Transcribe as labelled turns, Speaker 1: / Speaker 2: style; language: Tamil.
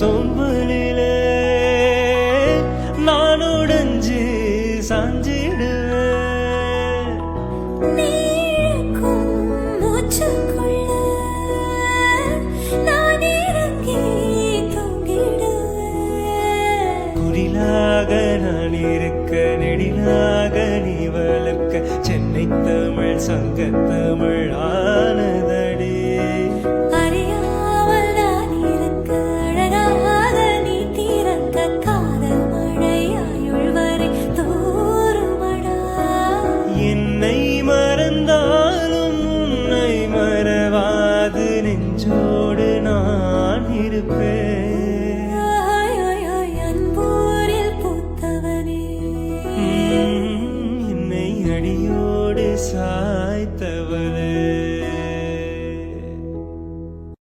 Speaker 1: சொம்பலிலே நான் உடைஞ்சு சாஞ்சிடுவேன். குரிலாக நான் இருக்க நெடிலாக நீ வளர்க்க சென்னை தமிழ் சங்கத்தமிழ் ஆனதடி.
Speaker 2: அறியாமல் நான் இருக்க அழகாக நீ தீரக்க காதல் மழையாயுள் வரை தோறுமடா.
Speaker 1: என்னை மறந்தாலும் உன்னை மறவாது நெஞ்சோடு நான் இருப்பேன்.